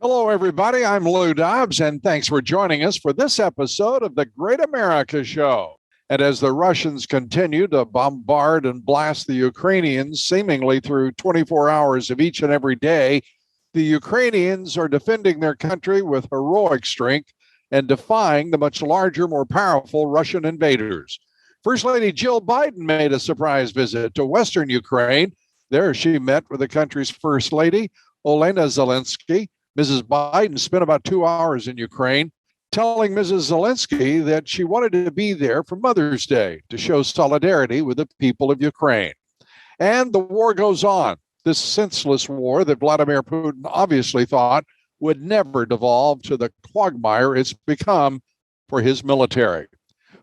Hello, everybody. I'm Lou Dobbs, and thanks for joining us for this episode of the Great America Show. And as the Russians continue to bombard and blast the Ukrainians seemingly through 24 hours of each and every day, the Ukrainians are defending their country with heroic strength and defying the much larger, more powerful Russian invaders. First Lady Jill Biden made a surprise visit to Western Ukraine. There she met with the country's First Lady, Olena Zelensky. Mrs. Biden spent about 2 hours in Ukraine, telling Mrs. Zelensky that she wanted to be there for Mother's Day to show solidarity with the people of Ukraine. And the war goes on, this senseless war that Vladimir Putin obviously thought would never devolve to the quagmire it's become for his military.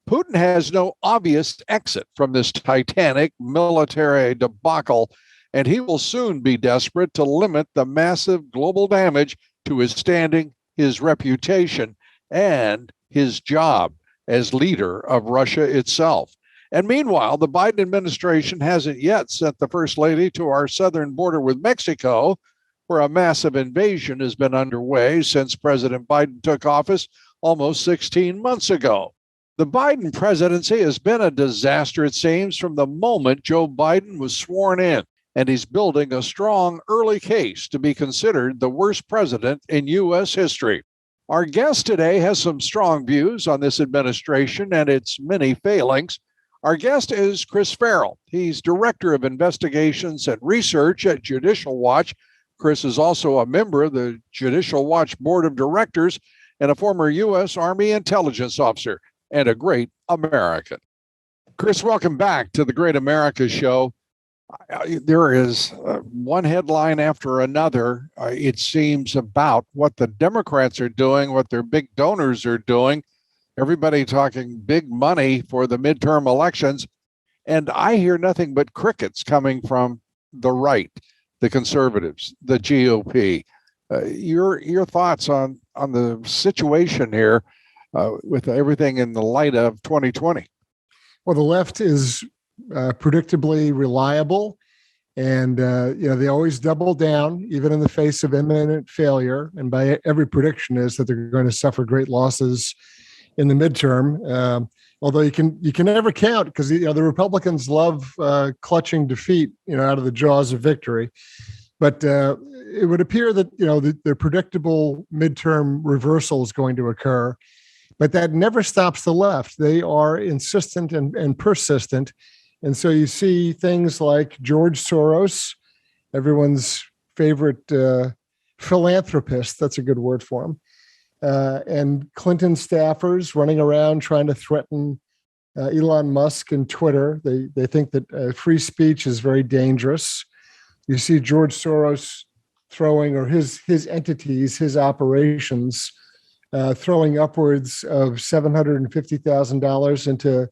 Putin has no obvious exit from this titanic military debacle, and he will soon be desperate to limit the massive global damage to his standing, his reputation, and his job as leader of Russia itself. And meanwhile, the Biden administration hasn't yet sent the First Lady to our southern border with Mexico, where a massive invasion has been underway since President Biden took office almost 16 months ago. The Biden presidency has been a disaster, it seems, from the moment Joe Biden was sworn in. And he's building a strong early case to be considered the worst president in U.S. history. Our guest today has some strong views on this administration and its many failings. Our guest is Chris Farrell. He's Director of Investigations and Research at Judicial Watch. Chris is also a member of the Judicial Watch Board of Directors and a former U.S. Army intelligence officer and a great American. Chris, welcome back to the Great America Show. There is one headline after another, it seems, about what the Democrats are doing, what their big donors are doing. Everybody talking big money for the midterm elections. And I hear nothing but crickets coming from the right, the conservatives, the GOP. Your thoughts on the situation here with everything in the light of 2020? Well, the left is predictably reliable, and they always double down, even in the face of imminent failure. And by every prediction is that they're going to suffer great losses in the midterm. Although you can never count, because the Republicans love clutching defeat, out of the jaws of victory. But it would appear that the predictable midterm reversal is going to occur. But that never stops the left. They are insistent and persistent. And so you see things like George Soros, everyone's favorite philanthropist, that's a good word for him, and Clinton staffers running around trying to threaten Elon Musk and Twitter. They think that free speech is very dangerous. You see George Soros throwing, or his entities, his operations, throwing upwards of $750,000 into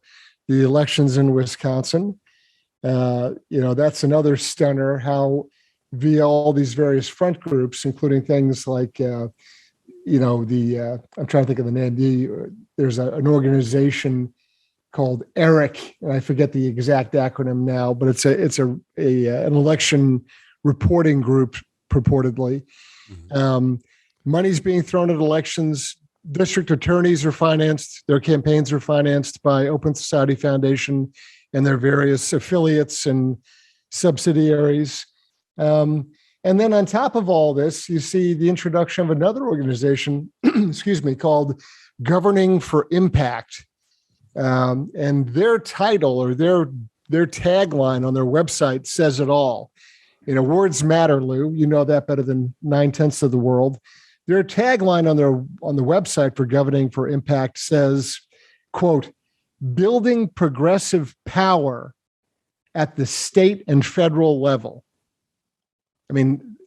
the elections in Wisconsin. That's another stunner, how via all these various front groups, including things like, I'm trying to think of the name. There's an organization called ERIC, and I forget the exact acronym now, but it's an election reporting group purportedly. Mm-hmm. Money's being thrown at elections. District attorneys are financed. Their campaigns are financed by Open Society Foundation and their various affiliates and subsidiaries. And then on top of all this, you see the introduction of another organization, called Governing for Impact. And their title, or their tagline on their website, says it all. Words matter, Lou. You know that better than 9/10 of the world. Their tagline on the website for Governing for Impact says, quote, "Building progressive power at the state and federal level." I mean,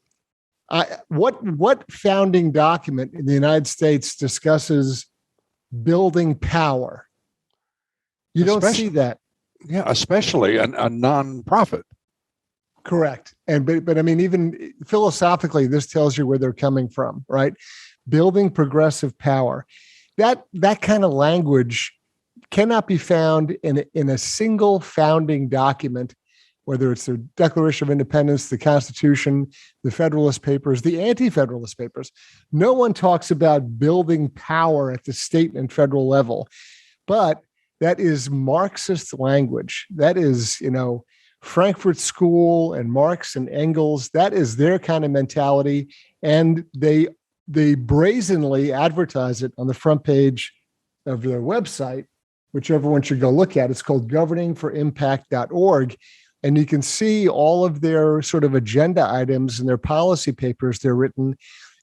what founding document in the United States discusses building power? You don't see that. Yeah, especially a nonprofit. Correct. But I mean, even philosophically, this tells you where they're coming from, right? Building progressive power. That kind of language cannot be found in a single founding document whether it's the Declaration of Independence, the Constitution, the Federalist Papers, the Anti-Federalist Papers. No one talks about building power at the state and federal level, but that is Marxist language. That is, Frankfurt School and Marx and Engels. That is their kind of mentality, and they brazenly advertise it on the front page of their website, which everyone should go look at. It's called governinforimpact.org. And you can see all of their sort of agenda items and their policy papers they're written.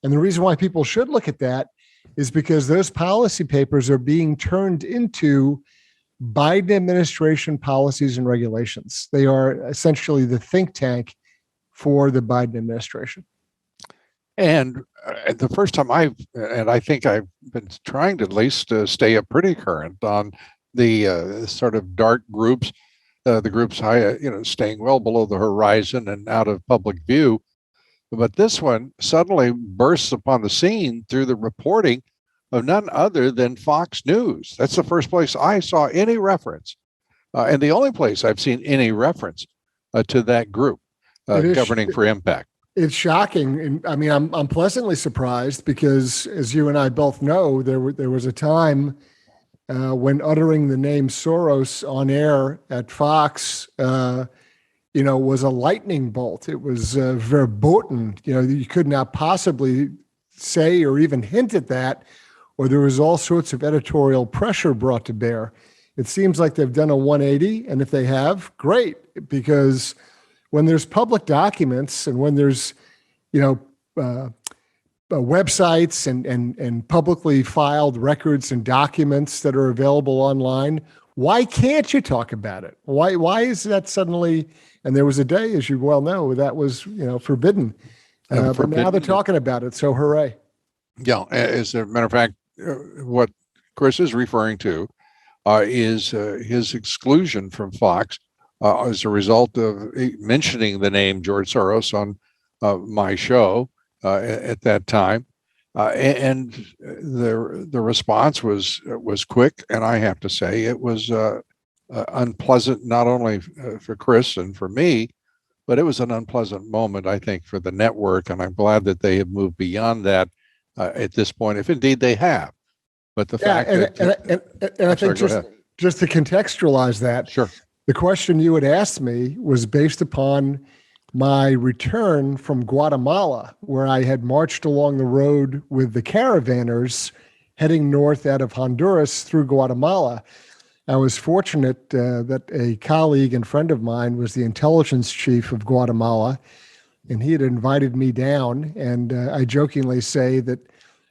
And the reason why people should look at that is because those policy papers are being turned into Biden administration policies and regulations. They are essentially the think tank for the Biden administration. And the first time I think I've been trying to at least stay up pretty current on the sort of dark groups, the groups staying well below the horizon and out of public view. But this one suddenly bursts upon the scene through the reporting of none other than Fox News. That's the first place I saw any reference, and the only place I've seen any reference to that group, Governing for Impact. It's shocking. And I mean, I'm pleasantly surprised because, as you and I both know, there was a time when uttering the name Soros on air at Fox, was a lightning bolt. It was verboten. You could not possibly say or even hint at that, or there was all sorts of editorial pressure brought to bear. It seems like they've done a 180, and if they have, great, because when there's public documents and when there's, websites and publicly filed records and documents that are available online, why can't you talk about it? Why is that suddenly? And there was a day, as you well know, that was forbidden. But now they're talking about it, so hooray! Yeah, as a matter of fact, what Chris is referring to is his exclusion from Fox as a result of mentioning the name George Soros on my show at that time, and the response was quick, and I have to say it was unpleasant, not only for Chris and for me, but it was an unpleasant moment, I think, for the network, and I'm glad that they have moved beyond that at this point, if indeed they have. But the fact that, I think just to contextualize that, sure. The question you had asked me was based upon my return from Guatemala, where I had marched along the road with the caravanners heading north out of Honduras through Guatemala. I was fortunate that a colleague and friend of mine was the intelligence chief of Guatemala, and he had invited me down. And I jokingly say that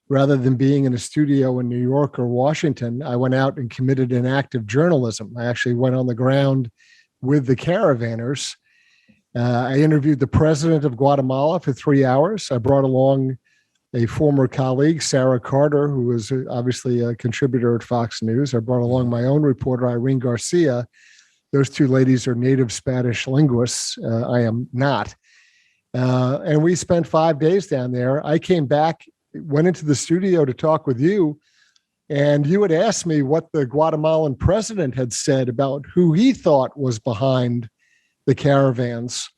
rather than being in a studio in New York or Washington, I went out and committed an act of journalism. I actually went on the ground with the caravanners. I interviewed the president of Guatemala for 3 hours. I brought along a former colleague, Sarah Carter, who was obviously a contributor at Fox News. I brought along my own reporter, Irene Garcia. Those two ladies are native Spanish linguists. I am not. And we spent 5 days down there. I came back, went into the studio to talk with you, and you had asked me what the Guatemalan president had said about who he thought was behind the caravans.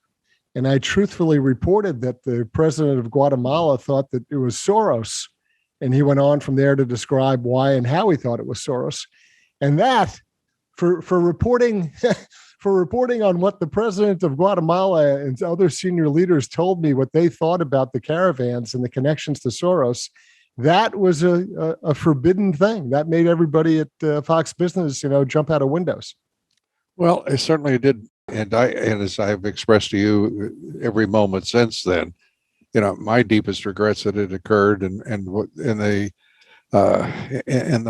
And I truthfully reported that the president of Guatemala thought that it was Soros. And he went on from there to describe why and how he thought it was Soros. And that, for reporting for reporting on what the president of Guatemala and other senior leaders told me what they thought about the caravans and the connections to Soros, that was a forbidden thing. That made everybody at Fox Business, jump out of windows. Well, it certainly did. And as I've expressed to you every moment since then, my deepest regrets that it occurred and the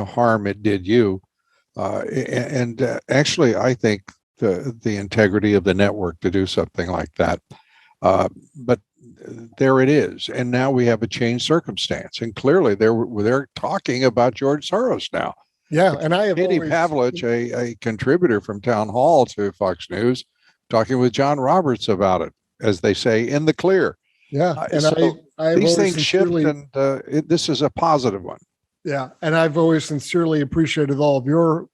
harm it did you. Actually, I think the integrity of the network to do something like that. But there it is. And now we have a changed circumstance. And clearly they're talking about George Soros now. Yeah, and I have Katie Pavlich, a contributor from Town Hall to Fox News, talking with John Roberts about it, as they say, in the clear. Yeah, and so these things shift, and this is a positive one. Yeah, and I've always sincerely appreciated all of your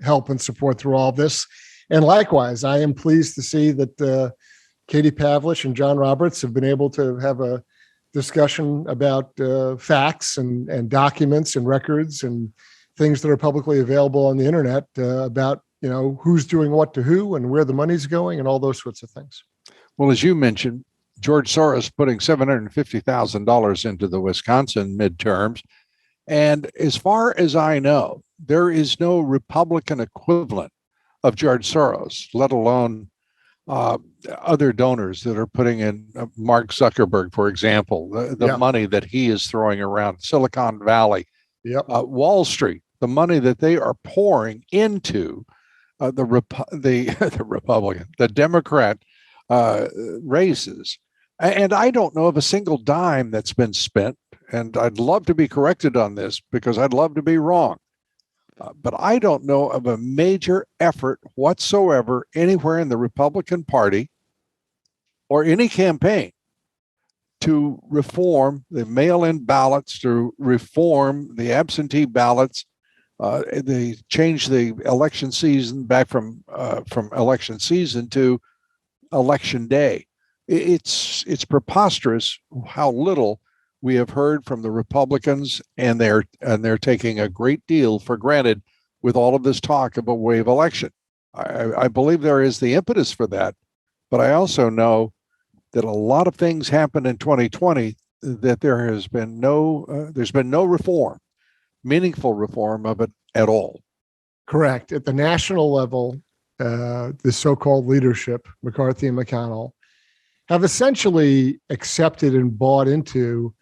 help and support through all of this. And likewise, I am pleased to see that Katie Pavlich and John Roberts have been able to have a discussion about facts and documents and records and things that are publicly available on the internet about, who's doing what to who and where the money's going and all those sorts of things. Well, as you mentioned, George Soros putting $750,000 into the Wisconsin midterms. And as far as I know, there is no Republican equivalent of George Soros, let alone other donors that are putting in Mark Zuckerberg, for example, the money that he is throwing around Silicon Valley, Wall Street, the money that they are pouring into the Republican, the Democrat races. And I don't know of a single dime that's been spent. And I'd love to be corrected on this because I'd love to be wrong. But I don't know of a major effort whatsoever anywhere in the Republican Party or any campaign to reform the mail-in ballots, to reform the absentee ballots. They changed the election season back from election season to election day. It's preposterous how little we have heard from the Republicans, and they're taking a great deal for granted with all of this talk of a wave election. I believe there is the impetus for that, but I also know that a lot of things happened in 2020 that there's been no reform, meaningful reform of it at all. Correct. At the national level, the so-called leadership, McCarthy and McConnell, have essentially accepted and bought into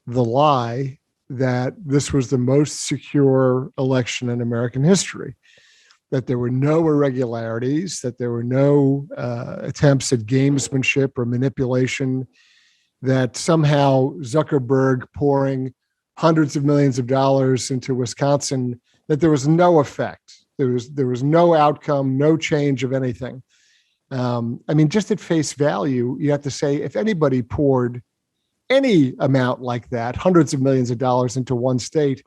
the lie that this was the most secure election in American history, that there were no irregularities, that there were no attempts at gamesmanship or manipulation, that somehow Zuckerberg pouring hundreds of millions of dollars into Wisconsin, that there was no effect. There was no outcome, no change of anything. Just at face value, you have to say, if anybody poured any amount like that, hundreds of millions of dollars into one state,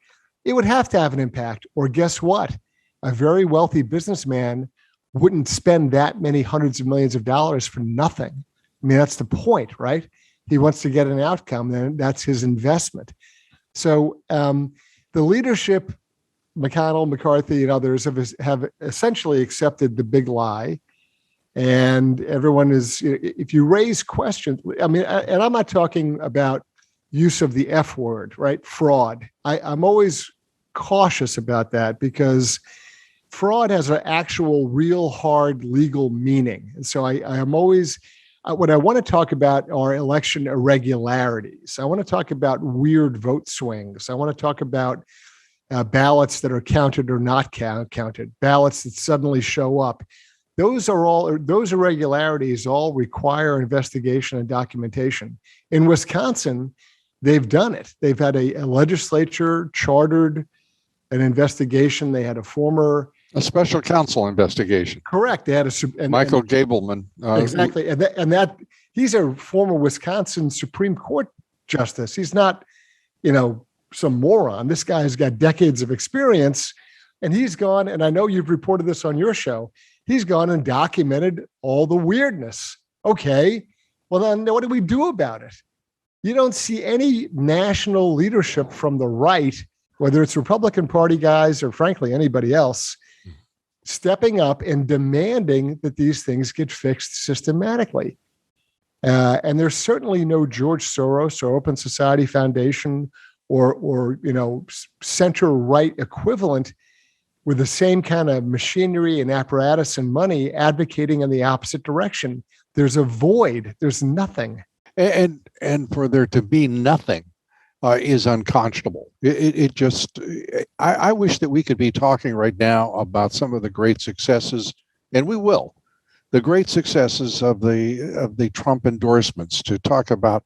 it would have to have an impact. Or guess what? A very wealthy businessman wouldn't spend that many hundreds of millions of dollars for nothing. That's the point, right? He wants to get an outcome, then that's his investment. So the leadership, McConnell, McCarthy, and others have essentially accepted the big lie. And everyone is, if you raise questions, and I'm not talking about use of the F word, right? Fraud. I'm always cautious about that because fraud has an actual real hard legal meaning. And so I am always, what I want to talk about are election irregularities. I want to talk about weird vote swings. I want to talk about ballots that are counted or not counted, ballots that suddenly show up. Those irregularities all require investigation and documentation. In Wisconsin, they've done it. They've had a legislature chartered an investigation. They had a special counsel investigation. Correct. They had Michael Gableman. Exactly. And that he's a former Wisconsin Supreme Court justice. He's not, some moron. This guy's got decades of experience, and he's gone, and I know you've reported this on your show, he's gone and documented all the weirdness. Okay, well then what do we do about it? You don't see any national leadership from the right, whether it's Republican Party guys or frankly anybody else, stepping up and demanding that these things get fixed systematically. And there's certainly no George Soros or Open Society Foundation or center-right equivalent with the same kind of machinery and apparatus and money advocating in the opposite direction. There's a void. There's nothing. And for there to be nothing is unconscionable. I wish that we could be talking right now about some of the great successes, and we will, the great successes of the Trump endorsements, to talk about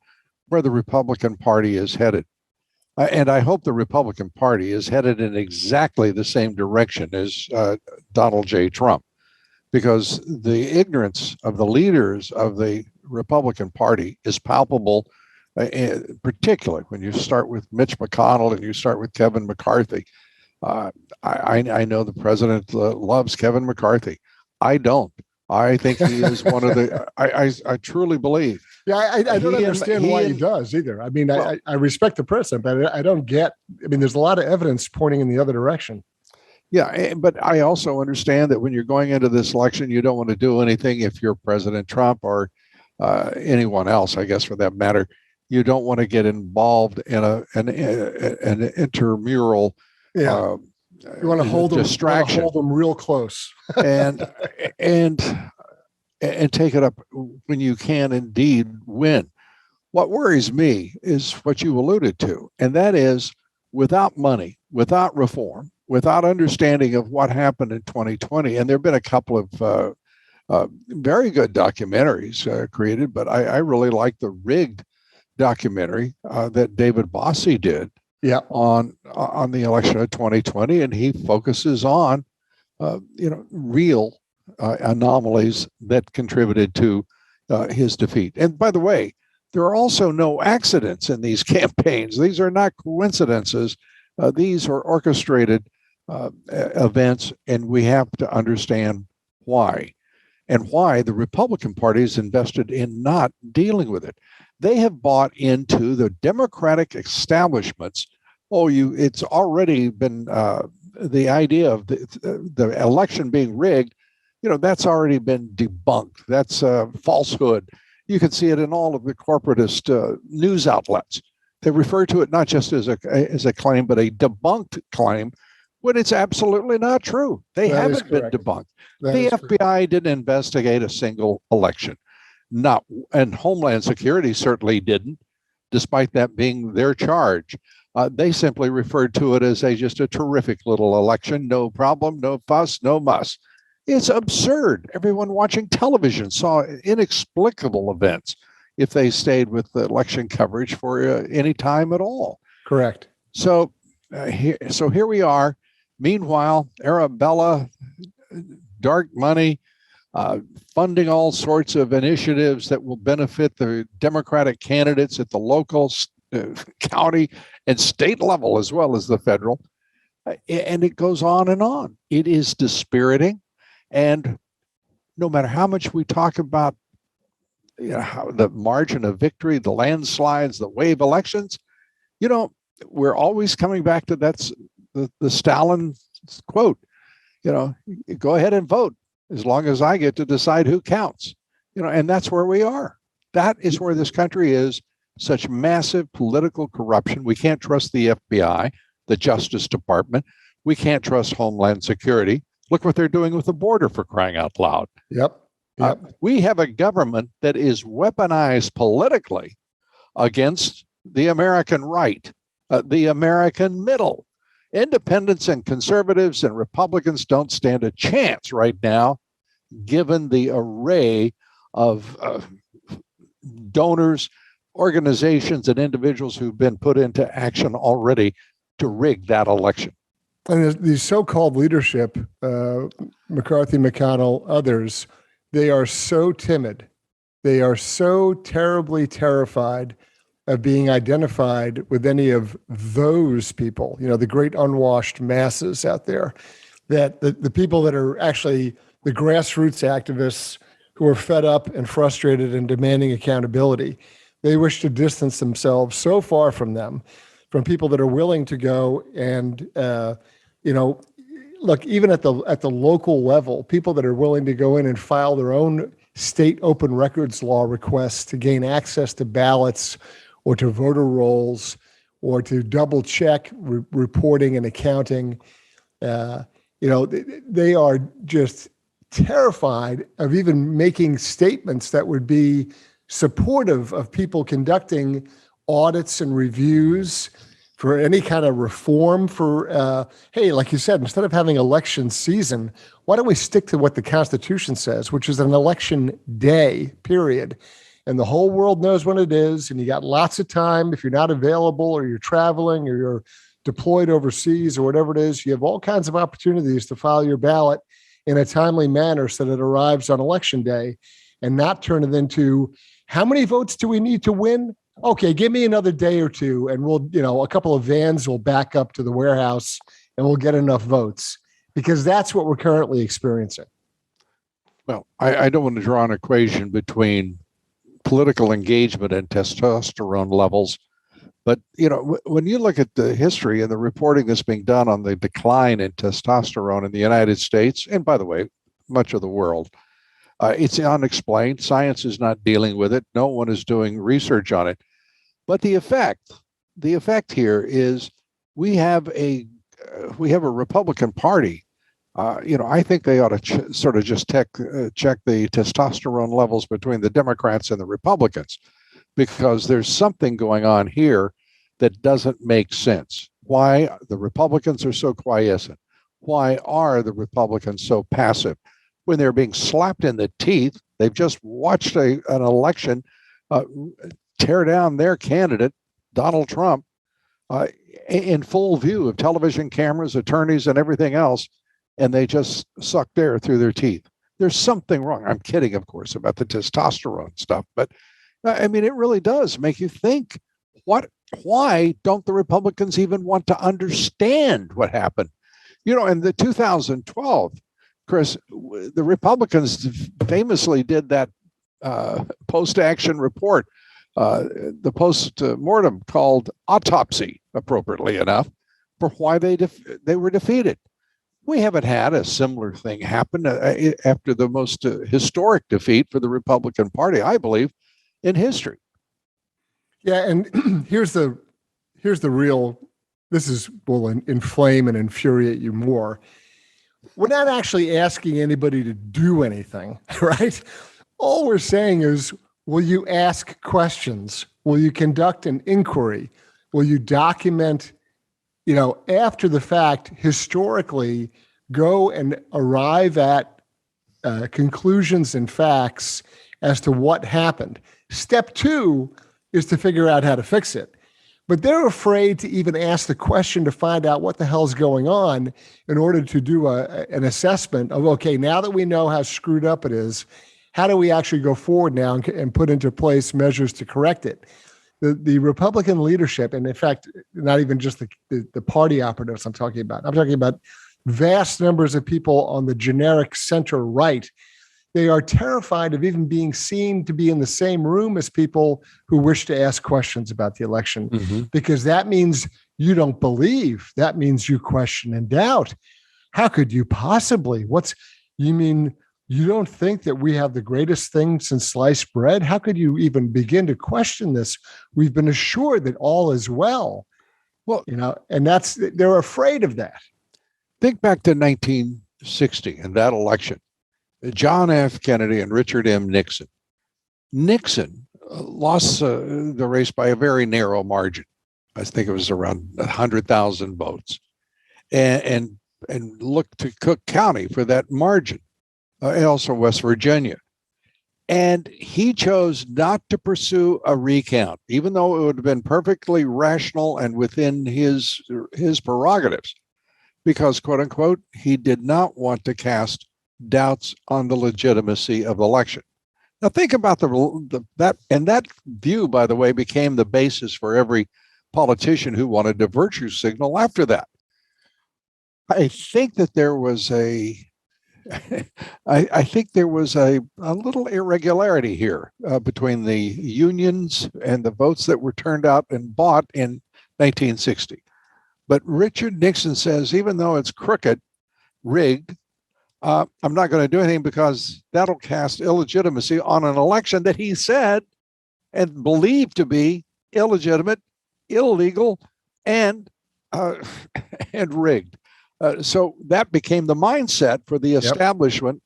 where the Republican Party is headed. And I hope the Republican Party is headed in exactly the same direction as Donald J. Trump, because the ignorance of the leaders of the Republican Party is palpable, particularly when you start with Mitch McConnell and you start with Kevin McCarthy. I know the president loves Kevin McCarthy. I don't. I think he is one of the. I truly believe. Yeah, I don't understand why he and does either. I mean, well, I respect the president, but I don't get. I mean, there's a lot of evidence pointing in the other direction. yeah, but I also understand that when you're going into this election, you don't want to do anything if you're President Trump or anyone else, I guess, for that matter. You don't want to get involved in an intramural Yeah, you want to hold distraction. them real close, and and and take it up when you can indeed win. What worries me is what you alluded to, and that is without money, without reform, without understanding of what happened in 2020. And there have been a couple of very good documentaries created, but I really like the Rigged documentary that David Bossie did on the election of 2020, and he focuses on real anomalies that contributed to his defeat. And by the way, there are also no accidents in these campaigns. These are not coincidences. These are orchestrated events, and we have to understand why, and why the Republican Party is invested in not dealing with it. They have bought into the Democratic establishments. It's already been the idea of the election being rigged. That's already been debunked. That's a falsehood. You can see it in all of the corporatist news outlets. They refer to it not just as a claim, but a debunked claim, when it's absolutely not true. They haven't been debunked. The FBI didn't investigate a single election. And Homeland Security certainly didn't, despite that being their charge. They simply referred to it as just a terrific little election. No problem, no fuss, no muss. It's absurd. Everyone watching television saw inexplicable events if they stayed with the election coverage for any time at all. Correct. So here we are. Meanwhile, Arabella, dark money, funding all sorts of initiatives that will benefit the Democratic candidates at the local, county, and state level, as well as the federal. And it goes on and on. It is dispiriting. And no matter how much we talk about the margin of victory, the landslides, the wave elections, we're always coming back to that's the Stalin quote, go ahead and vote as long as I get to decide who counts, and that's where we are. That is where this country is. Such massive political corruption. We can't trust the FBI, the Justice Department. We can't trust Homeland Security. Look what they're doing with the border, for crying out loud. Yep. We have a government that is weaponized politically against the American right, the American middle. Independents and conservatives and Republicans don't stand a chance right now, given the array of donors, organizations, and individuals who've been put into action already to rig that election. And these so-called leadership, McCarthy, McConnell, others, they are so timid. They are so terribly terrified of being identified with any of those people, the great unwashed masses out there, that the people that are actually the grassroots activists who are fed up and frustrated and demanding accountability, they wish to distance themselves so far from them, from people that are willing to go and, look, even at the local level, people that are willing to go in and file their own state open records law requests to gain access to ballots or to voter rolls or to double check reporting and accounting. They are just terrified of even making statements that would be supportive of people conducting audits and reviews for any kind of reform for, hey, like you said, instead of having election season, why don't we stick to what the Constitution says, which is an election day, period. And the whole world knows when it is, and you got lots of time. If you're not available or you're traveling or you're deployed overseas or whatever it is, you have all kinds of opportunities to file your ballot in a timely manner so that it arrives on election day and not turn it into, how many votes do we need to win? Okay, give me another day or two and we'll, a couple of vans will back up to the warehouse and we'll get enough votes, because that's what we're currently experiencing. Well, I don't want to draw an equation between political engagement and testosterone levels. But, when you look at the history and the reporting that's being done on the decline in testosterone in the United States, and by the way, much of the world, it's unexplained. Science is not dealing with it. No one is doing research on it. But the effect here is we have a Republican Party. I think they ought to sort of just check the testosterone levels between the Democrats and the Republicans, because there's something going on here that doesn't make sense. Why the Republicans are so quiescent? Why are the Republicans so passive? When they're being slapped in the teeth, they've just watched an election tear down their candidate, Donald Trump, in full view of television cameras, attorneys, and everything else, and they just sucked air through their teeth. There's something wrong. I'm kidding, of course, about the testosterone stuff, but I mean, it really does make you think, why don't the Republicans even want to understand what happened? In the 2012, Chris, the Republicans famously did that post-action report, the post-mortem called autopsy, appropriately enough, for why they were defeated. We haven't had a similar thing happen after the most historic defeat for the Republican Party, I believe, in history. Yeah, and here's the real. This will inflame and infuriate you more. We're not actually asking anybody to do anything, right? All we're saying is, will you ask questions? Will you conduct an inquiry? Will you document, after the fact, historically, go and arrive at conclusions and facts as to what happened? Step 2 is to figure out how to fix it. But they're afraid to even ask the question to find out what the hell's going on in order to do an assessment of, okay, now that we know how screwed up it is, how do we actually go forward now and put into place measures to correct it? The Republican leadership, and in fact, not even just the party operatives I'm talking about vast numbers of people on the generic center right. They are terrified of even being seen to be in the same room as people who wish to ask questions about the election, because that means you don't believe. That means you question and doubt. How could you possibly? You mean you don't think that we have the greatest thing since sliced bread? How could you even begin to question this? We've been assured that all is well. Well, and they're afraid of that. Think back to 1960 and that election. John F. Kennedy and Richard M. Nixon. Nixon lost the race by a very narrow margin. I think it was around 100,000 votes, and looked to Cook County for that margin, and also West Virginia. And he chose not to pursue a recount, even though it would have been perfectly rational and within his prerogatives, because, quote unquote, he did not want to cast doubts on the legitimacy of the election. Now think about that view, by the way, became the basis for every politician who wanted to virtue signal after that. I think that there was a little irregularity here between the unions and the votes that were turned out and bought in 1960. But Richard Nixon says, even though it's crooked, rigged, I'm not going to do anything because that'll cast illegitimacy on an election that he said and believed to be illegitimate, illegal, and rigged. So that became the mindset for the establishment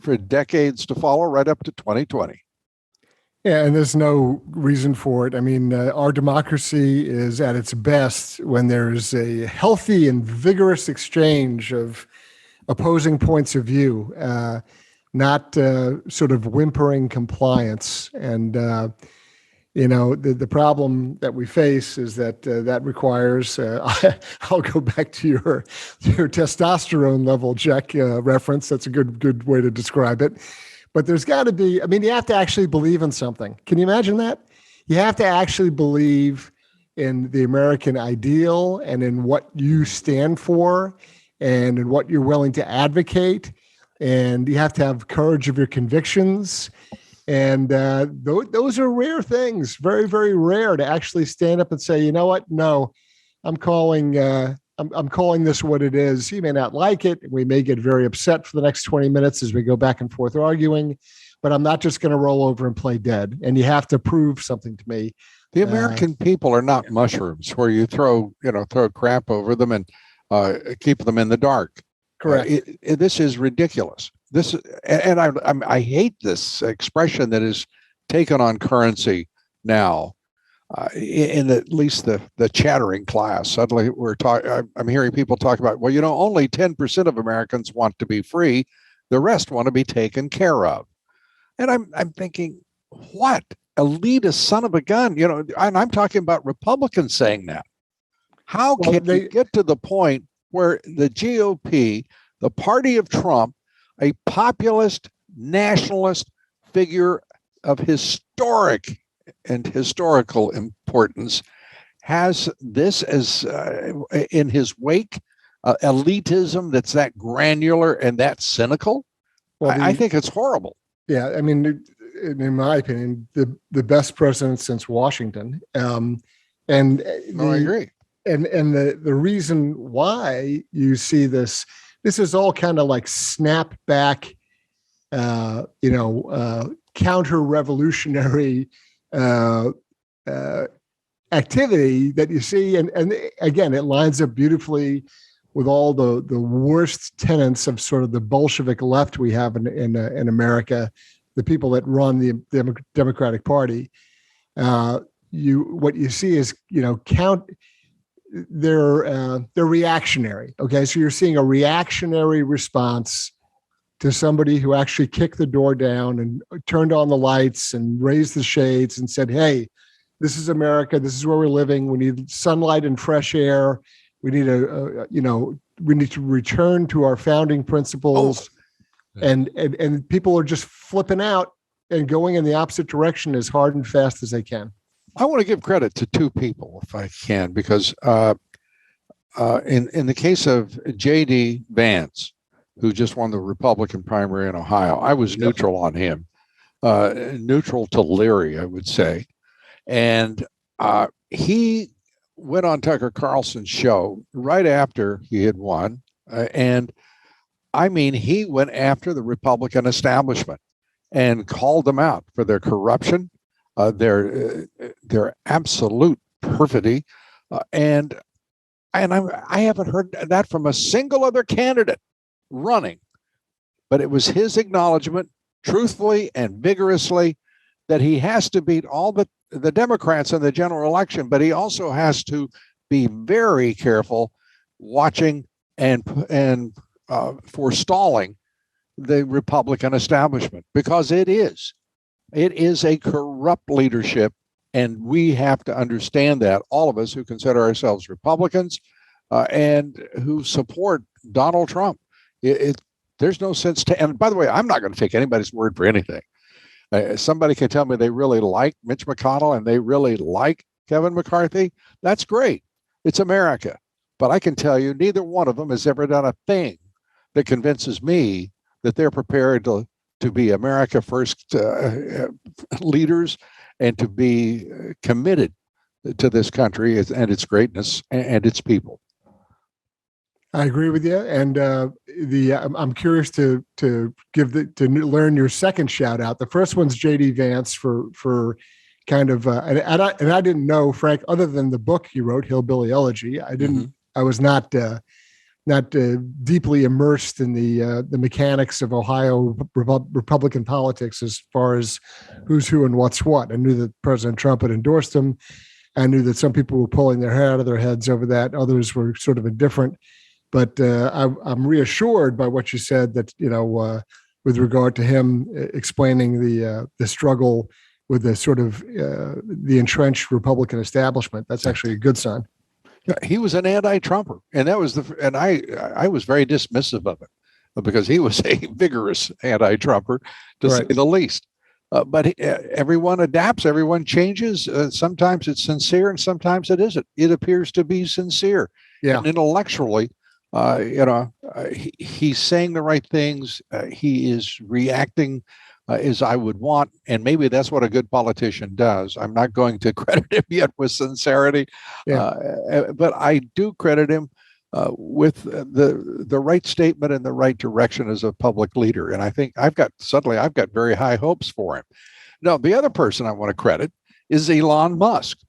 for decades to follow, right up to 2020. Yeah, and there's no reason for it. I mean, our democracy is at its best when there's a healthy and vigorous exchange of opposing points of view, not sort of whimpering compliance. And, the problem that we face is that that requires, I'll go back to your testosterone level check reference. That's a good way to describe it. But there's got to be, you have to actually believe in something. Can you imagine that? You have to actually believe in the American ideal and in what you stand for and in what you're willing to advocate. and you have to have courage of your convictions. And those are rare things, very, very rare to actually stand up and say, you know what? No, I'm calling this what it is. He may not like it. We may get very upset for the next 20 minutes as we go back and forth arguing, but I'm not just going to roll over and play dead. And you have to prove something to me. The American people are not mushrooms where you throw crap over them and keep them in the dark. Correct. This is ridiculous. I hate this expression that is taken on currency now. In at least the chattering class, suddenly I'm hearing people talk about, well, only 10% of Americans want to be free, the rest want to be taken care of. And I'm thinking, what elitist son of a gun? And I'm talking about Republicans saying that. How can they get to the point where the GOP, the party of Trump, a populist nationalist figure of historical importance, has this as in his wake, elitism that's that granular and that cynical? Well, I think it's horrible. Yeah, I mean, in my opinion, the best president since Washington. I agree. And the reason why you see this is all kind of like snapback, counter-revolutionary activity that you see, and again, it lines up beautifully with all the worst tenets of sort of the Bolshevik left we have in America, the people that run the Democratic Party. What you see is they're reactionary. Okay, so you're seeing a reactionary response to somebody who actually kicked the door down and turned on the lights and raised the shades and said, hey, this is America. This is where we're living. We need sunlight and fresh air. We need we need to return to our founding principles. And people are just flipping out and going in the opposite direction as hard and fast as they can. I want to give credit to two people, if I can, because in the case of J.D. Vance, who just won the Republican primary in Ohio, I was neutral on him, neutral to Leary, I would say. And he went on Tucker Carlson's show right after he had won. And I mean, he went after the Republican establishment and called them out for their corruption, their absolute perfidy. And I haven't heard that from a single other candidate running, but it was his acknowledgement, truthfully and vigorously, that he has to beat all the Democrats in the general election, but he also has to be very careful watching and forestalling the Republican establishment, because it is a corrupt leadership, and we have to understand that, all of us who consider ourselves Republicans and who support Donald Trump. There's no sense to, and by the way, I'm not going to take anybody's word for anything. Somebody can tell me they really like Mitch McConnell and they really like Kevin McCarthy. That's great. It's America. But I can tell you, neither one of them has ever done a thing that convinces me that they're prepared to be America first leaders and to be committed to this country and its greatness and its people. I agree with you, and I'm curious to learn your second shout out. The first one's J.D. Vance for kind of and I didn't know, Frank, other than the book he wrote, Hillbilly Elegy. I was not deeply immersed in the mechanics of Ohio Republican politics as far as who's who and what's what. I knew that President Trump had endorsed him. I knew that some people were pulling their hair out of their heads over that. Others were sort of indifferent. But I'm reassured by what you said that, with regard to him explaining the struggle with the sort of the entrenched Republican establishment. That's actually a good sign. He was an anti-Trumper, and that was and I was very dismissive of it because he was a vigorous anti-Trumper, to say the least. But everyone adapts, everyone changes. Sometimes it's sincere, and sometimes it isn't. It appears to be sincere. Yeah, and intellectually. he's saying the right things. He is reacting as I would want. And maybe that's what a good politician does. I'm not going to credit him yet with sincerity, but I do credit him with the right statement and the right direction as a public leader. And I think I've got very high hopes for him. Now, the other person I want to credit is Elon Musk,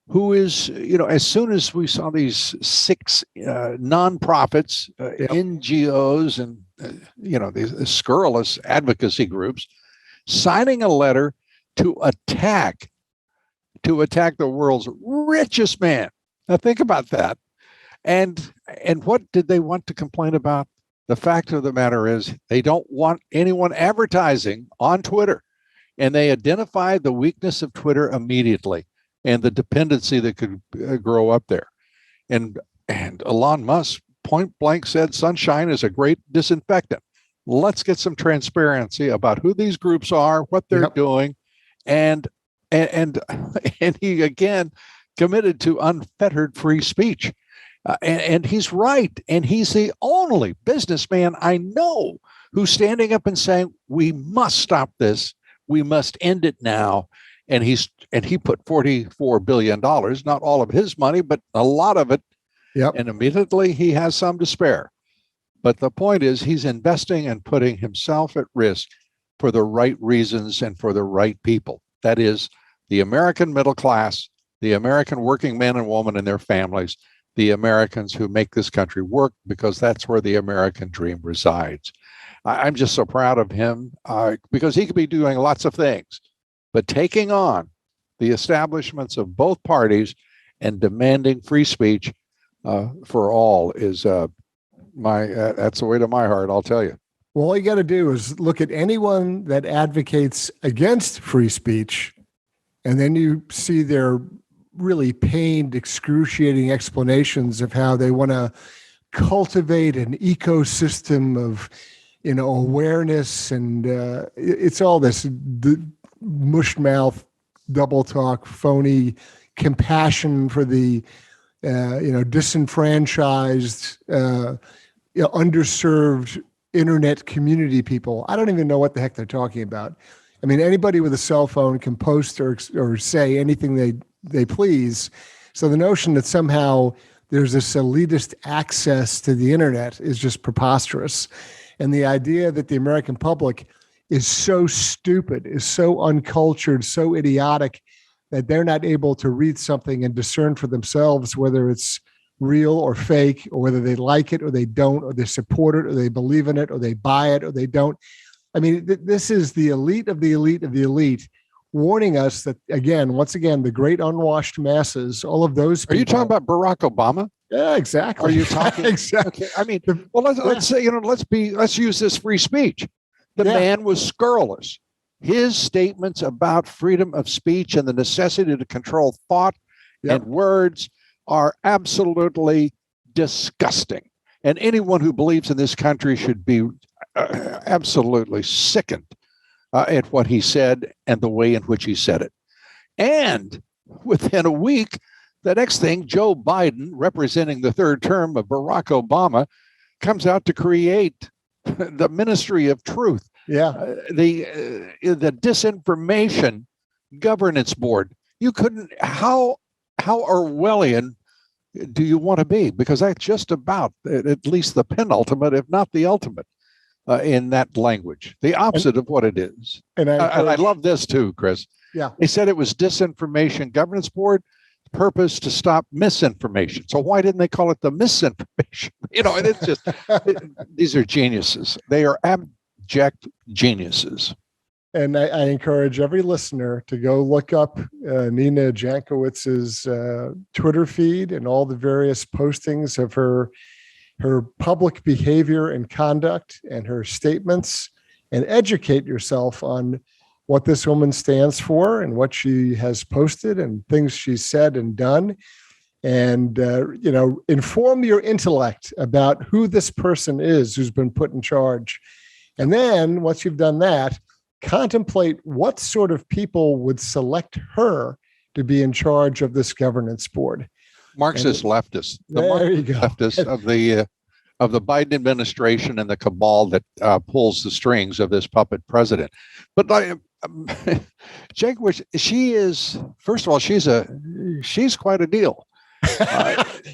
who is, as soon as we saw these 6 nonprofits, NGOs, and, these scurrilous advocacy groups signing a letter to attack the world's richest man. Now, think about that. And what did they want to complain about? The fact of the matter is they don't want anyone advertising on Twitter. And they identified the weakness of Twitter immediately and the dependency that could grow up there. And Elon Musk point blank said sunshine is a great disinfectant. Let's get some transparency about who these groups are, what they're doing, and he again committed to unfettered free speech. And he's right. And he's the only businessman I know who's standing up and saying, we must stop this. We must end it now. And he put $44 billion, not all of his money, but a lot of it. And immediately he has some to spare. But the point is he's investing and putting himself at risk for the right reasons and for the right people. That is the American middle class, the American working man and woman and their families, the Americans who make this country work, because that's where the American dream resides. I'm just so proud of him because he could be doing lots of things, but taking on the establishments of both parties and demanding free speech for all is that's the way to my heart, I'll tell you. Well, all you got to do is look at anyone that advocates against free speech, and then you see their really pained, excruciating explanations of how they want to cultivate an ecosystem of awareness, and it's all this mush mouth, double talk, phony compassion for the disenfranchised, underserved internet community people. I don't even know what the heck they're talking about. I mean, anybody with a cell phone can post or say anything they please. So the notion that somehow there's this elitist access to the internet is just preposterous. And the idea that the American public is so stupid, is so uncultured, so idiotic that they're not able to read something and discern for themselves whether it's real or fake, or whether they like it or they don't, or they support it or they believe in it or they buy it or they don't. I mean, this is the elite of the elite of the elite warning us that, once again, the great unwashed masses, all of those people. Are you talking about Barack Obama? Yeah, exactly. Are you talking exactly? Okay. I mean, well, let's say let's use this free speech. The man was scurrilous. His statements about freedom of speech and the necessity to control thought and words are absolutely disgusting. And anyone who believes in this country should be absolutely sickened at what he said and the way in which he said it. And within a week, the next thing, Joe Biden, representing the third term of Barack Obama, comes out to create the Ministry of Truth. The Disinformation Governance Board. You couldn't. How Orwellian do you want to be? Because that's just about at least the penultimate, if not the ultimate, in that language. The opposite of what it is. And I love this too, Chris. They said it was Disinformation Governance Board. Purpose to stop misinformation. So why didn't they call it the Misinformation? And it's just these are geniuses. They are abject geniuses. And I encourage every listener to go look up Nina Jankowicz's Twitter feed and all the various postings of her public behavior and conduct and her statements, and educate yourself on what this woman stands for and what she has posted and things she's said and done. And, inform your intellect about who this person is who's been put in charge. And then once you've done that, contemplate what sort of people would select her to be in charge of this governance board. Marxist leftists. The Marxist leftists of the of the Biden administration and the cabal that pulls the strings of this puppet president. But Jake, she is, first of all, she's quite a deal.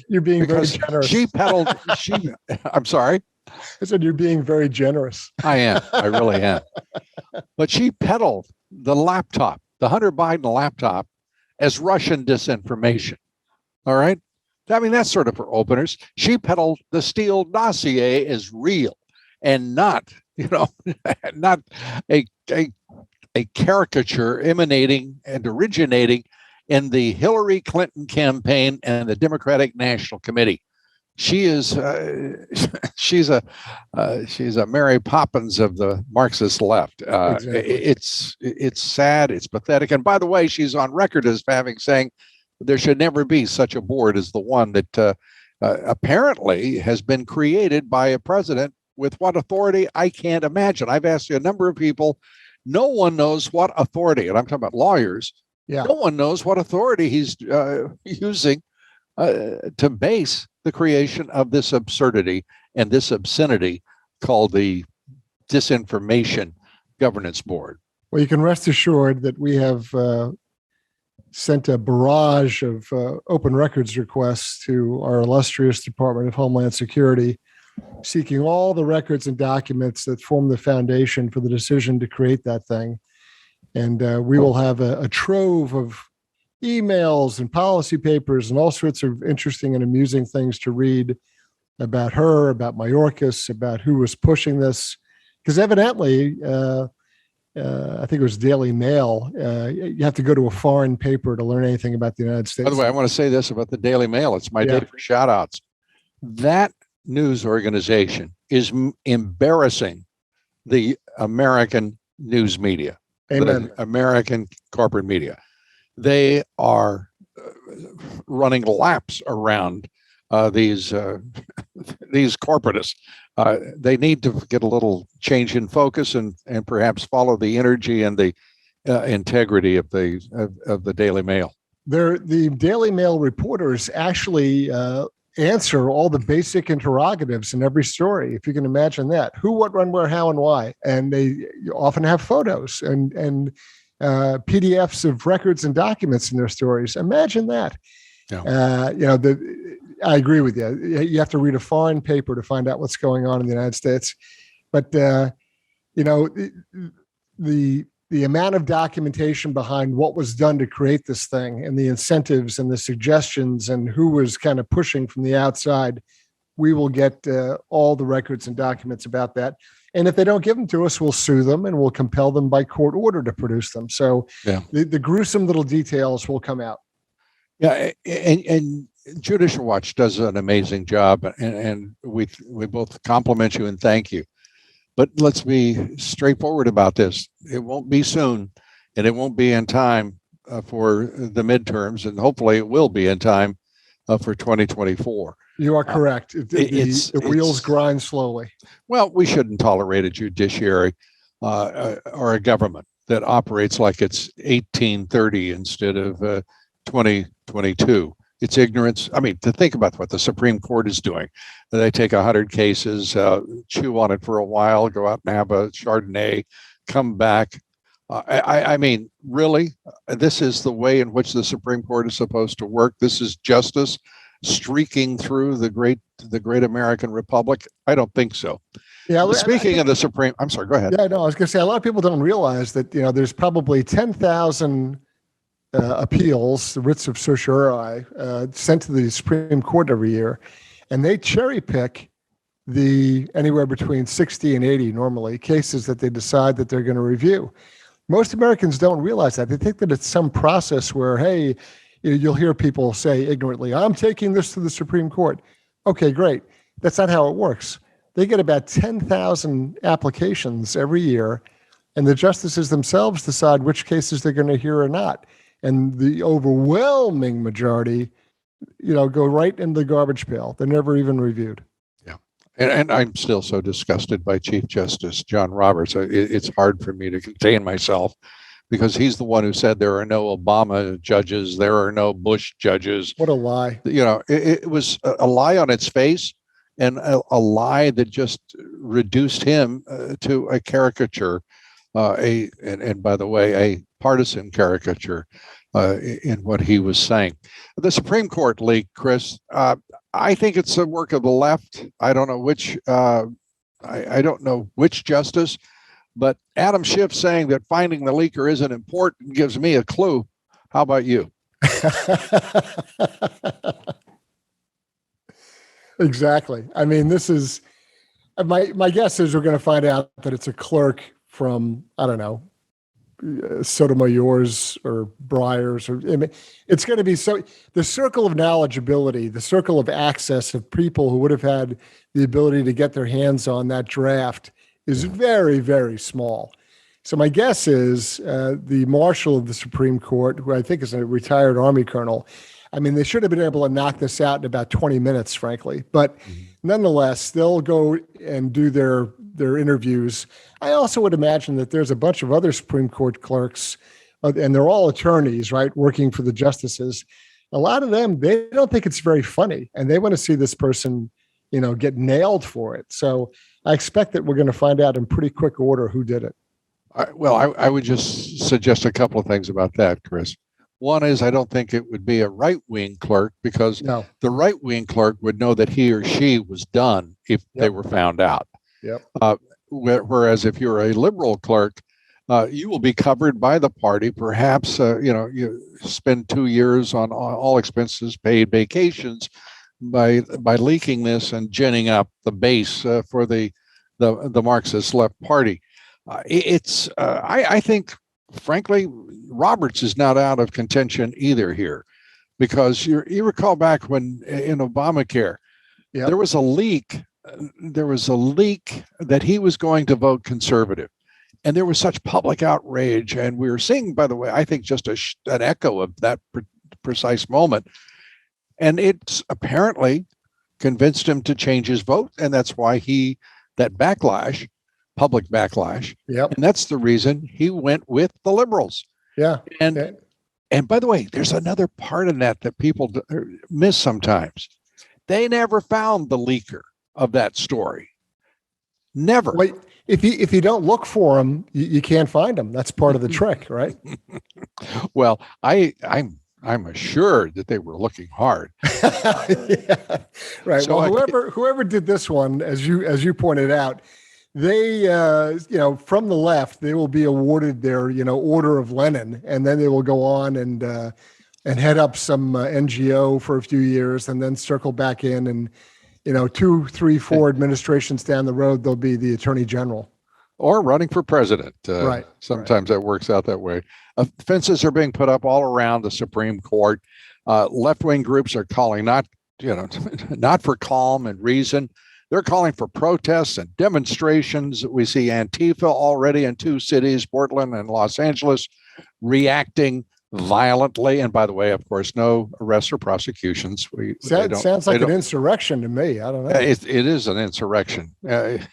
You're being very generous. She peddled. I'm sorry. I said you're being very generous. I am. I really am. But she peddled the laptop, the Hunter Biden laptop, as Russian disinformation. All right. I mean, that's sort of for openers. She peddled the Steele dossier as real and not, not a caricature emanating and originating in the Hillary Clinton campaign and the Democratic National Committee. She is she's a Mary Poppins of the Marxist left. Exactly. It's sad, it's pathetic. And by the way, she's on record as having saying there should never be such a board as the one that apparently has been created by a president with what authority I can't imagine. I've asked you a number of people. No one knows what authority, and I'm talking about lawyers. Yeah. No one knows what authority he's using to base the creation of this absurdity and this obscenity called the Disinformation Governance Board. Well, you can rest assured that we have sent a barrage of open records requests to our illustrious Department of Homeland Security, seeking all the records and documents that form the foundation for the decision to create that thing. And we will have a trove of emails and policy papers and all sorts of interesting and amusing things to read about her, about Mayorkas, about who was pushing this. Because evidently, I think it was Daily Mail, you have to go to a foreign paper to learn anything about the United States. By the way, I want to say this about the Daily Mail. It's my day for shout outs. That news organization is embarrassing the American news media. Amen. The American corporate media. They are running laps around these corporatists. They need to get a little change in focus and perhaps follow the energy and the integrity of the Daily Mail. The Daily Mail reporters actually answer all the basic interrogatives in every story, if you can imagine that. Who, what, when, where, how, and why. And they often have photos and PDFs of records and documents in their stories. Imagine that. Yeah. I agree with you. You have to read a foreign paper to find out what's going on in the United States. But, the amount of documentation behind what was done to create this thing and the incentives and the suggestions and who was kind of pushing from the outside, we will get all the records and documents about that. And if they don't give them to us, we'll sue them and we'll compel them by court order to produce them. So the gruesome little details will come out. Yeah, and Judicial Watch does an amazing job, and we both compliment you and thank you. But let's be straightforward about this. It won't be soon, and it won't be in time for the midterms, and hopefully it will be in time for 2024. You are correct. The wheels grind slowly. Well, we shouldn't tolerate a judiciary or a government that operates like it's 1830 instead of 2022. It's ignorance. I mean, to think about what the Supreme Court is doing. They take 100 cases, chew on it for a while, go out and have a Chardonnay, come back. I mean, really, this is the way in which the Supreme Court is supposed to work. This is justice streaking through the great American Republic. I don't think so. Yeah. Speaking of the Supreme, I'm sorry. Go ahead. Yeah, no, I was going to say a lot of people don't realize that there's probably 10,000 appeals, the writs of certiorari, sent to the Supreme Court every year, and they cherry pick the anywhere between 60 and 80 normally cases that they decide that they're going to review. Most Americans don't realize that. They think that it's some process where, hey, you'll hear people say ignorantly, I'm taking this to the Supreme Court. Okay, great. That's not how it works. They get about 10,000 applications every year, and the justices themselves decide which cases they're going to hear or not. And the overwhelming majority, go right in the garbage pail. They're never even reviewed. Yeah. And I'm still so disgusted by Chief Justice John Roberts. It's hard for me to contain myself because he's the one who said there are no Obama judges. There are no Bush judges. What a lie. It was a lie on its face. and a lie that just reduced him to a caricature, and by the way, a partisan caricature in what he was saying. The Supreme Court leak, Chris, I think it's the work of the left. I don't know which. I don't know which justice, but Adam Schiff saying that finding the leaker isn't important gives me a clue. How about you? Exactly. I mean, this is my guess is we're going to find out that it's a clerk from, I don't know, Sotomayor's or Breyer's, or I mean, it's going to be the circle of knowledgeability, the circle of access of people who would have had the ability to get their hands on that draft is very, very small. So my guess is the marshal of the Supreme Court, who I think is a retired Army colonel, I mean, they should have been able to knock this out in about 20 minutes, frankly. But nonetheless, they'll go and do their interviews. I also would imagine that there's a bunch of other Supreme Court clerks, and they're all attorneys, right, working for the justices. A lot of them, they don't think it's very funny, and they want to see this person, get nailed for it. So I expect that we're going to find out in pretty quick order who did it. I would just suggest a couple of things about that, Chris. One is I don't think it would be a right-wing clerk, because the right-wing clerk would know that he or she was done if they were found out. Whereas if you're a liberal clerk, you will be covered by the party. Perhaps, you spend 2 years on all expenses paid vacations by leaking this and ginning up the base for the Marxist left party. I think, frankly, Roberts is not out of contention either here, because you recall back when in Obamacare, there was a leak. There was a leak that he was going to vote conservative, and there was such public outrage. And we were seeing, by the way, I think just an echo of that precise moment. And it's apparently convinced him to change his vote, and that's why that backlash. Public backlash. And that's the reason he went with the liberals. And by the way, there's another part of that people miss sometimes. They never found the leaker of that story. Never. Well, if you don't look for them, you can't find them. That's part of the trick, right? Well, I'm assured that they were looking hard. Right. So well, whoever did this one, as you pointed out, they, from the left, they will be awarded their, Order of Lenin, and then they will go on and head up some NGO for a few years, and then circle back in, and 2, 3, 4 administrations down the road, they'll be the Attorney General or running for president. Right. Sometimes that works out that way. Fences are being put up all around the Supreme Court. Left-wing groups are calling not for calm and reason. They're calling for protests and demonstrations. We see Antifa already in 2 cities, Portland and Los Angeles, reacting violently. And by the way, of course, no arrests or prosecutions. Sounds like an insurrection to me. I don't know. It is an insurrection. I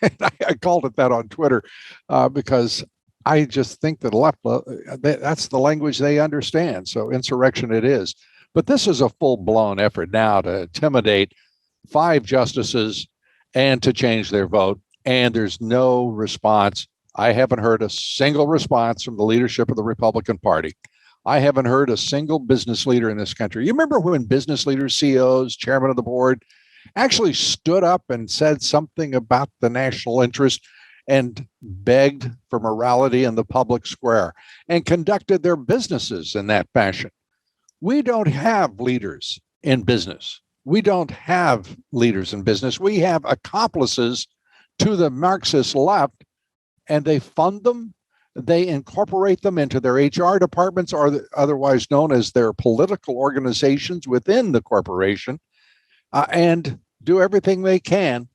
called it that on Twitter because I just think that left, that's the language they understand. So insurrection it is. But this is a full-blown effort now to intimidate 5 justices and to change their vote. And there's no response. I haven't heard a single response from the leadership of the Republican Party. I haven't heard a single business leader in this country. You remember when business leaders, CEOs, chairman of the board actually stood up and said something about the national interest and begged for morality in the public square and conducted their businesses in that fashion? We don't have leaders in business. We don't have leaders in business. We have accomplices to the Marxist left, and they fund them. They incorporate them into their HR departments, or otherwise known as their political organizations within the corporation, and do everything they can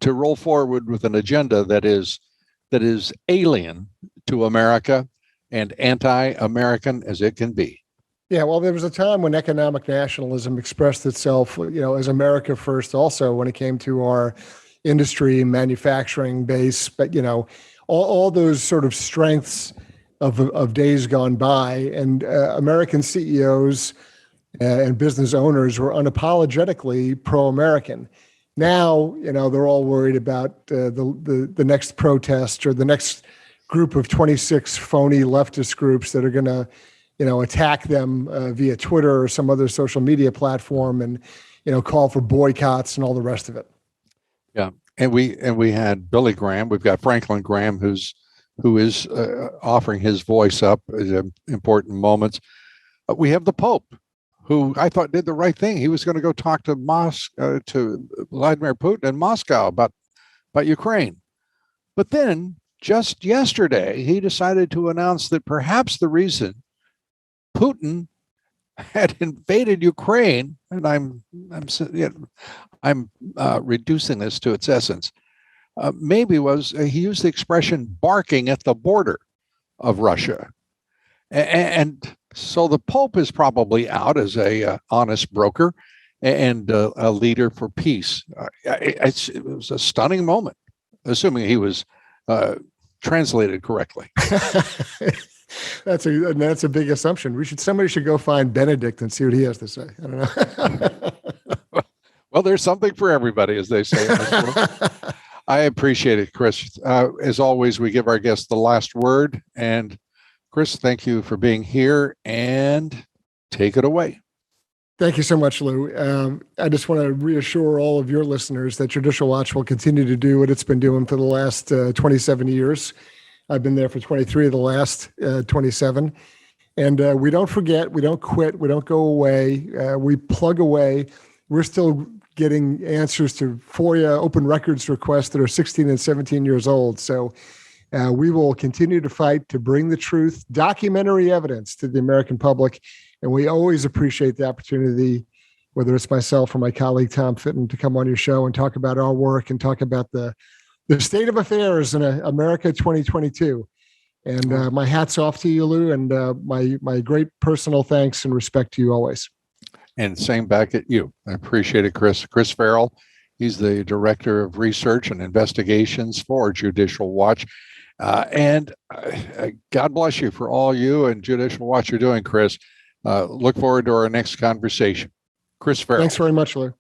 to roll forward with an agenda that is alien to America and anti-American as it can be. Yeah, well, there was a time when economic nationalism expressed itself, as America first also when it came to our industry, manufacturing base, but, all those sort of strengths of days gone by, and American CEOs and business owners were unapologetically pro-American. Now, they're all worried about the next protest or the next group of 26 phony leftist groups that are going to, attack them via Twitter or some other social media platform and, call for boycotts and all the rest of it. Yeah. And we had Billy Graham. We've got Franklin Graham, who is offering his voice up at important moments. We have the Pope, who I thought did the right thing. He was going to go talk to to Vladimir Putin in Moscow about Ukraine. But then just yesterday, he decided to announce that perhaps the reason Putin had invaded Ukraine, and I'm reducing this to its essence, maybe was he used the expression barking at the border of Russia. And so the Pope is probably out as a honest broker and a leader for peace. It was a stunning moment, assuming he was translated correctly. That's a big assumption. Somebody should go find Benedict and see what he has to say. I don't know. Well, there's something for everybody, as they say. I appreciate it, Chris. As always, we give our guests the last word. And Chris, thank you for being here, and take it away. Thank you so much, Lou. I just want to reassure all of your listeners that Judicial Watch will continue to do what it's been doing for the last 27 years. I've been there for 23 of the last 27. And we don't forget, we don't quit, we don't go away, we plug away. We're still getting answers to FOIA open records requests that are 16 and 17 years old. So we will continue to fight to bring the truth, documentary evidence to the American public. And we always appreciate the opportunity, whether it's myself or my colleague, Tom Fitton, to come on your show and talk about our work and talk about the state of affairs in America 2022. And my hat's off to you, Lou, and my great personal thanks and respect to you always. And same back at you. I appreciate it, Chris. Chris Farrell, he's the Director of Research and Investigations for Judicial Watch. And God bless you for all you and Judicial Watch are doing, Chris. Look forward to our next conversation. Chris Farrell. Thanks very much, Lou.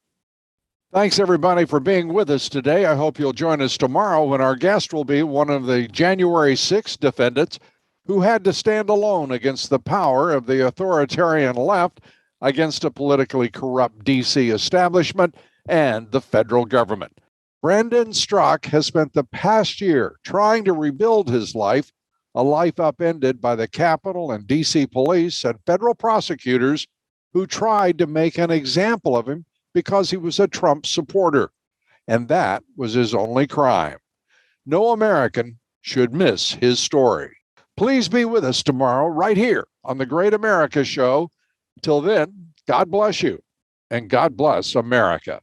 Thanks, everybody, for being with us today. I hope you'll join us tomorrow when our guest will be one of the January 6th defendants who had to stand alone against the power of the authoritarian left, against a politically corrupt D.C. establishment and the federal government. Brandon Strzok has spent the past year trying to rebuild his life, a life upended by the Capitol and D.C. police and federal prosecutors who tried to make an example of him because he was a Trump supporter. And that was his only crime. No American should miss his story. Please be with us tomorrow right here on The Great America Show. Till then, God bless you, and God bless America.